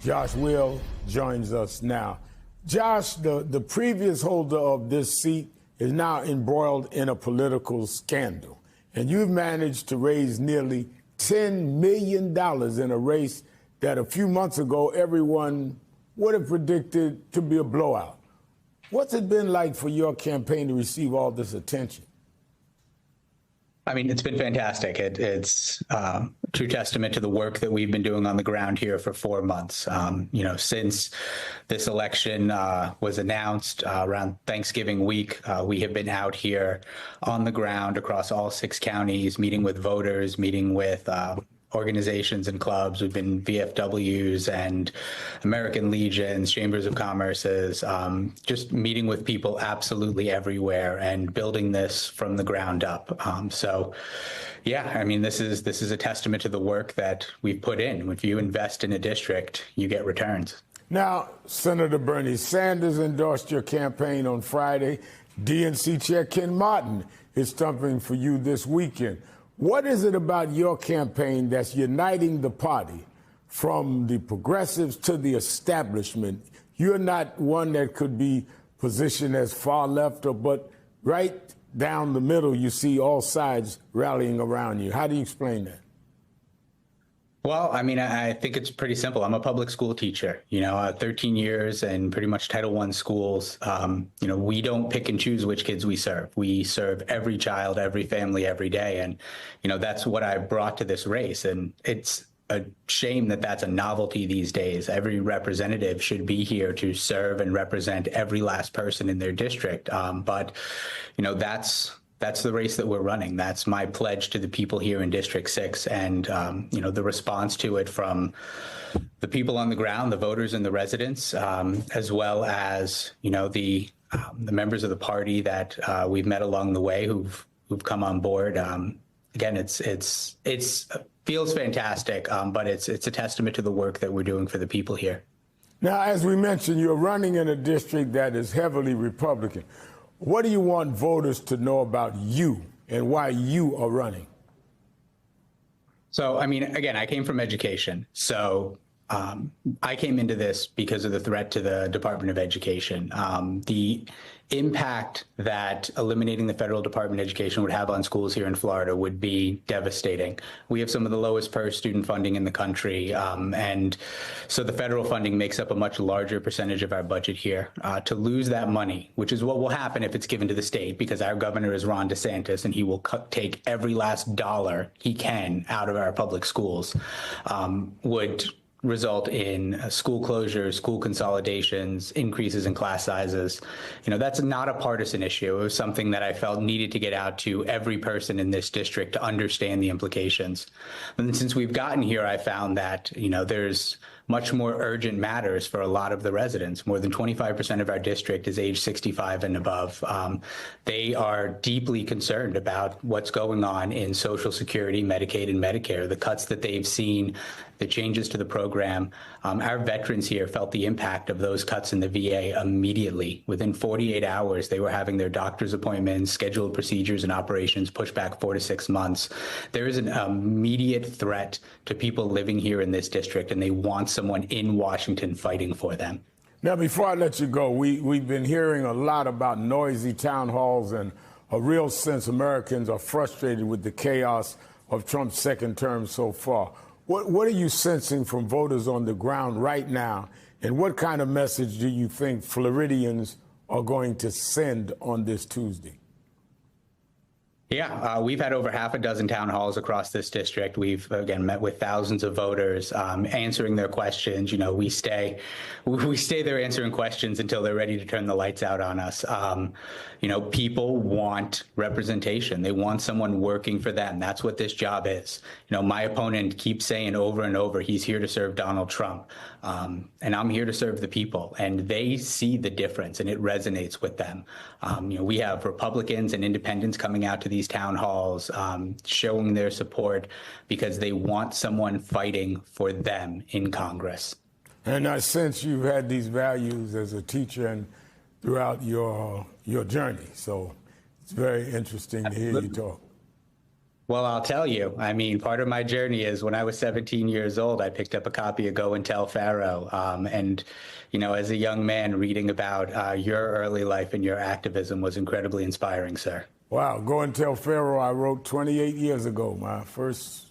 Josh Will joins us now. Josh, the previous holder of this seat is now embroiled in a political scandal, and you've managed to raise nearly $10 million in a race that a few months ago everyone would have predicted to be a blowout. What's it been like for your campaign to receive all this attention? I mean, it's been fantastic. It's a true testament to the work that we've been doing on the ground here for 4 months. Since this election was announced around Thanksgiving week, we have been out here on the ground across all 6 counties, meeting with voters, meeting with organizations and clubs. We've been VFWs and American Legions, Chambers of Commerce's, just meeting with people absolutely everywhere and building this from the ground up. This is a testament to the work that we've put in. If you invest in a district, you get returns. Now, Senator Bernie Sanders endorsed your campaign on Friday. DNC Chair Ken Martin is stumping for you this weekend. What is it about your campaign that's uniting the party from the progressives to the establishment? You're not one that could be positioned as far left, but right down the middle, you see all sides rallying around you. How do you explain that? Well, I think it's pretty simple. I'm a public school teacher, 13 years and pretty much Title I schools. We don't pick and choose which kids we serve. We serve every child, every family, every day. And, that's what I brought to this race. And it's a shame that that's a novelty these days. Every representative should be here to serve and represent every last person in their district. That's the race that we're running. That's my pledge to the people here in District 6. And, the response to it from the people on the ground, the voters and the residents, as well as, the members of the party that we've met along the way who've come on board. Again, it's feels fantastic, but it's a testament to the work that we're doing for the people here. Now, as we mentioned, you're running in a district that is heavily Republican. What do you want voters to know about you and why you are running? So, again, I came from education. So I came into this because of the threat to the Department of Education. The impact that eliminating the federal Department of Education would have on schools here in Florida would be devastating. We have some of the lowest per student funding in the country. And so the federal funding makes up a much larger percentage of our budget here. To lose that money, which is what will happen if it's given to the state, because our governor is Ron DeSantis and he will take every last dollar he can out of our public schools, would result in school closures, school consolidations, increases in class sizes. That's not a partisan issue. It was something that I felt needed to get out to every person in this district to understand the implications. And since we've gotten here, I found that, there's much more urgent matters for a lot of the residents. More than 25% of our district is age 65 and above. They are deeply concerned about what's going on in Social Security, Medicaid, and Medicare, the cuts that they've seen, the changes to the program. Our veterans here felt the impact of those cuts in the VA immediately. Within 48 hours, they were having their doctor's appointments, scheduled procedures and operations pushed back 4 to 6 months. There is an immediate threat to people living here in this district, and they want someone in Washington fighting for them. Now, before I let you go, we've been hearing a lot about noisy town halls and a real sense Americans are frustrated with the chaos of Trump's second term so far. What are you sensing from voters on the ground right now, and what kind of message do you think Floridians are going to send on this Tuesday? Yeah, we've had over half a dozen town halls across this district. We've, again, met with thousands of voters, answering their questions. We stay there answering questions until they're ready to turn the lights out on us. People want representation. They want someone working for them. That's what this job is. My opponent keeps saying over and over, he's here to serve Donald Trump. And I'm here to serve the people. And they see the difference, and it resonates with them. We have Republicans and independents coming out to these town halls, showing their support because they want someone fighting for them in Congress. And I sense you've had these values as a teacher and throughout your journey. So it's very interesting to hear you talk. Well, I'll tell you. I mean, part of my journey is when I was 17 years old, I picked up a copy of Go and Tell Pharaoh. And, as a young man, reading about your early life and your activism was incredibly inspiring, sir. Wow. Go and Tell Pharaoh I wrote 28 years ago, my first.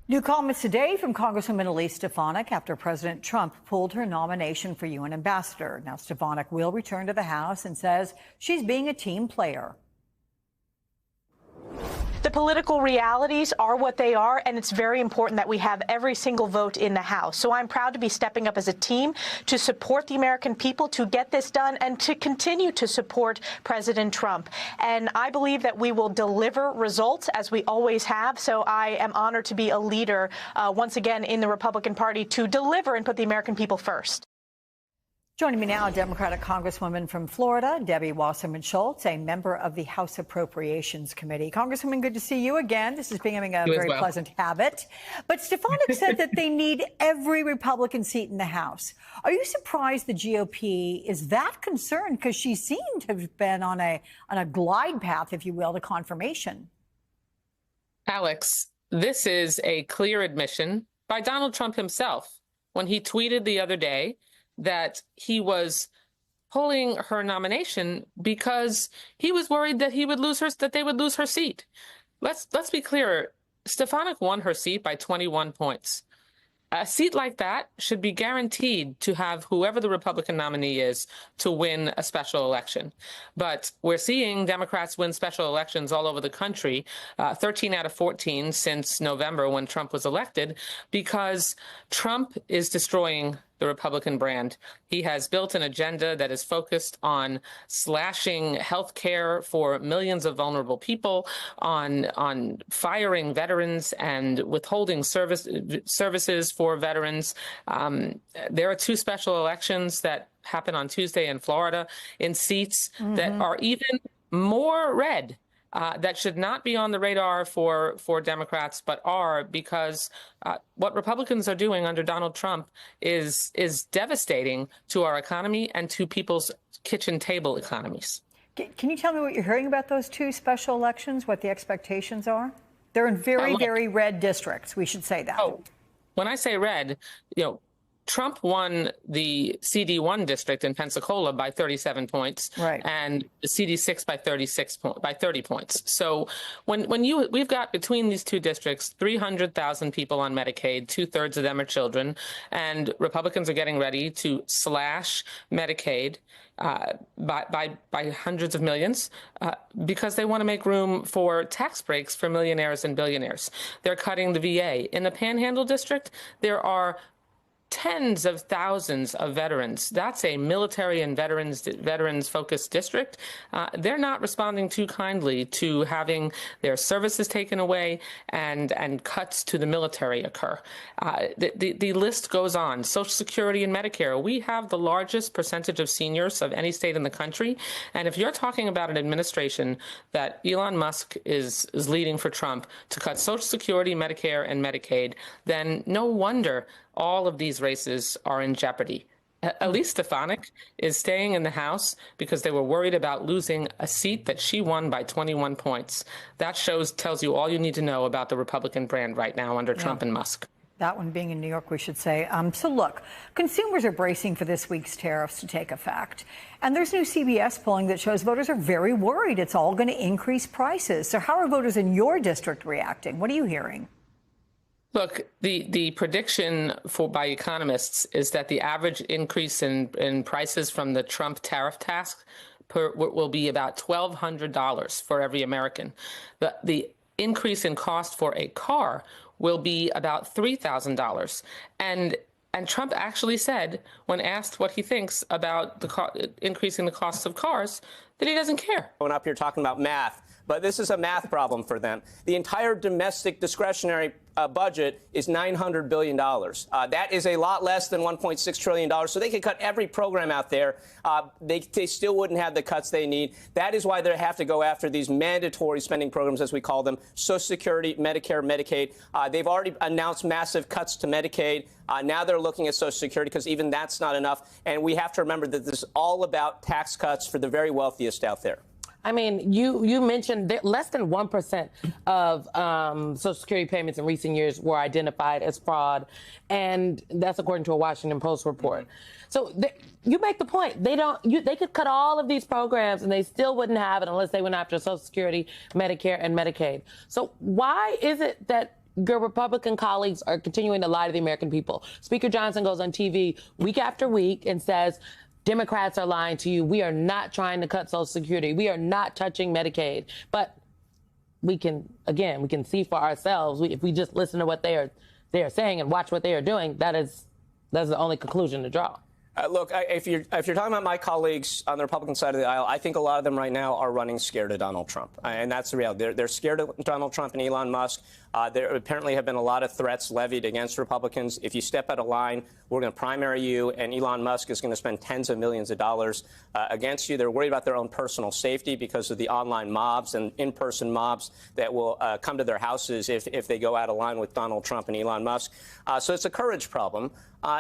New comments today from Congresswoman Elise Stefanik after President Trump pulled her nomination for UN ambassador. Now, Stefanik will return to the House and says she's being a team player. The political realities are what they are, and it's very important that we have every single vote in the House. So I'm proud to be stepping up as a team to support the American people to get this done and to continue to support President Trump. And I believe that we will deliver results as we always have. So I am honored to be a leader once again in the Republican Party to deliver and put the American people first. Joining me now, Democratic Congresswoman from Florida, Debbie Wasserman Schultz, a member of the House Appropriations Committee. Congresswoman, good to see you again. This is becoming a very pleasant habit. But Stefanik said that they need every Republican seat in the House. Are you surprised the GOP is that concerned? Because she seemed to have been on a glide path, if you will, to confirmation. Alex, this is a clear admission by Donald Trump himself when he tweeted the other day that he was pulling her nomination because he was worried that they would lose her seat. Let's be clear. Stefanik won her seat by 21 points. A seat like that should be guaranteed to have whoever the Republican nominee is to win a special election. But we're seeing Democrats win special elections all over the country, 13 out of 14 since November when Trump was elected, because Trump is destroying the Republican brand. He has built an agenda that is focused on slashing health care for millions of vulnerable people, on firing veterans and withholding services for veterans. There are two special elections that happen on Tuesday in Florida in seats that are even more red. That should not be on the radar for Democrats, but are, because what Republicans are doing under Donald Trump is devastating to our economy and to people's kitchen table economies. Can you tell me what you're hearing about those two special elections, what the expectations are? They're in very red districts. We should say that. Oh, when I say red, Trump won the CD1 district in Pensacola by 37 points, and the CD6 by 30 points. So we've got between these two districts 300,000 people on Medicaid, 2/3 of them are children, and Republicans are getting ready to slash Medicaid by hundreds of millions because they want to make room for tax breaks for millionaires and billionaires. They're cutting the VA. In the Panhandle district, there are tens of thousands of veterans. That's a military and veterans-focused district. They're not responding too kindly to having their services taken away and cuts to the military occur. The list goes on. Social Security and Medicare. We have the largest percentage of seniors of any state in the country. And if you're talking about an administration that Elon Musk is leading for Trump to cut Social Security, Medicare, and Medicaid, then no wonder all of these races are in jeopardy. Elise Stefanik is staying in the House because they were worried about losing a seat that she won by 21 points. That tells you all you need to know about the Republican brand right now under Trump and Musk. That one being in New York, we should say. So look, consumers are bracing for this week's tariffs to take effect. And there's new CBS polling that shows voters are very worried it's all going to increase prices. So how are voters in your district reacting? What are you hearing? Look, the prediction by economists is that the average increase in prices from the Trump tariff tax will be about $1,200 for every American. The increase in cost for a car will be about $3,000. And Trump actually said, when asked what he thinks about increasing the costs of cars, that he doesn't care. Going up here talking about math, but this is a math problem for them. The entire domestic discretionary budget is $900 billion. That is a lot less than $1.6 trillion. So they could cut every program out there. They still wouldn't have the cuts they need. That is why they have to go after these mandatory spending programs, as we call them, Social Security, Medicare, Medicaid. They've already announced massive cuts to Medicaid. Now they're looking at Social Security because even that's not enough. And we have to remember that this is all about tax cuts for the very wealthiest out there. I mean, you mentioned that less than 1% of Social Security payments in recent years were identified as fraud, and that's according to a Washington Post report. So you make the point. They could cut all of these programs, and they still wouldn't have it unless they went after Social Security, Medicare, and Medicaid. So why is it that your Republican colleagues are continuing to lie to the American people? Speaker Johnson goes on TV week after week and says, Democrats are lying to you. We are not trying to cut Social Security. We are not touching Medicaid. But we can see for ourselves, if we just listen to what they are saying and watch what they are doing, that's the only conclusion to draw. Look, if you're talking about my colleagues on the Republican side of the aisle, I think a lot of them right now are running scared of Donald Trump. And that's the reality. They're scared of Donald Trump and Elon Musk. There apparently have been a lot of threats levied against Republicans. If you step out of line, we're going to primary you, and Elon Musk is going to spend tens of millions of dollars against you. They're worried about their own personal safety because of the online mobs and in-person mobs that will come to their houses if they go out of line with Donald Trump and Elon Musk. So it's a courage problem.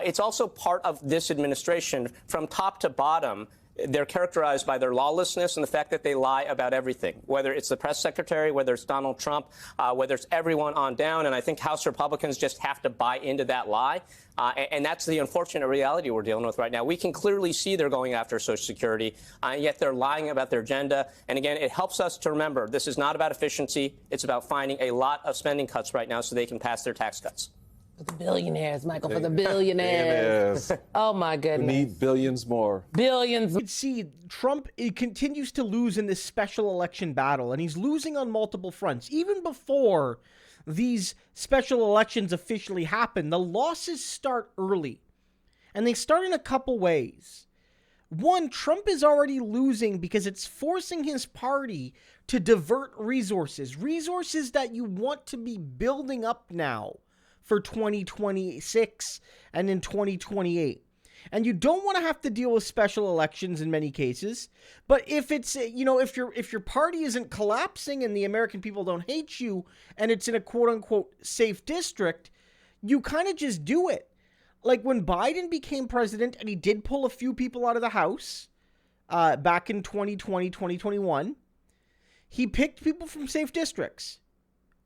It's also part of this administration from top to bottom. They're characterized by their lawlessness and the fact that they lie about everything, whether it's the press secretary, whether it's Donald Trump, whether it's everyone on down. And I think House Republicans just have to buy into that lie. And that's the unfortunate reality we're dealing with right now. We can clearly see they're going after Social Security, yet they're lying about their agenda. And again, it helps us to remember this is not about efficiency. It's about finding a lot of spending cuts right now so they can pass their tax cuts. For the billionaires, Michael, for the billionaires. Oh, my goodness. We need billions more. Billions. You can see Trump continues to lose in this special election battle, and he's losing on multiple fronts. Even before these special elections officially happen, the losses start early, and they start in a couple ways. One, Trump is already losing because it's forcing his party to divert resources that you want to be building up now for 2026 and in 2028. And you don't want to have to deal with special elections in many cases. But if it's, if your party isn't collapsing and the American people don't hate you and it's in a quote unquote safe district, you kind of just do it. Like when Biden became president and he did pull a few people out of the House back in 2020, 2021, he picked people from safe districts.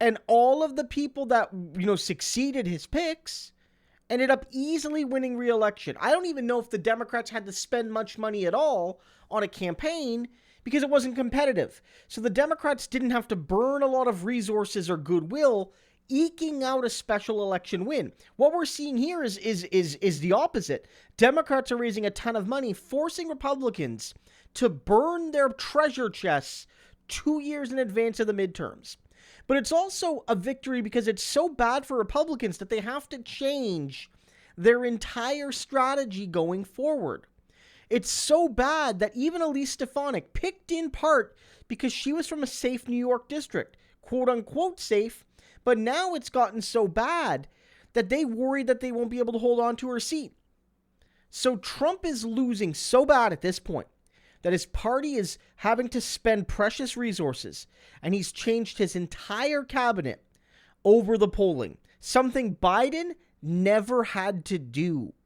And all of the people that, succeeded his picks ended up easily winning re-election. I don't even know if the Democrats had to spend much money at all on a campaign because it wasn't competitive. So the Democrats didn't have to burn a lot of resources or goodwill eking out a special election win. What we're seeing here is the opposite. Democrats are raising a ton of money, forcing Republicans to burn their treasure chests 2 years in advance of the midterms. But it's also a victory because it's so bad for Republicans that they have to change their entire strategy going forward. It's so bad that even Elise Stefanik, picked in part because she was from a safe New York district, quote unquote safe, but now it's gotten so bad that they worry that they won't be able to hold on to her seat. So Trump is losing so bad at this point that his party is having to spend precious resources, and he's changed his entire cabinet over the polling, something Biden never had to do.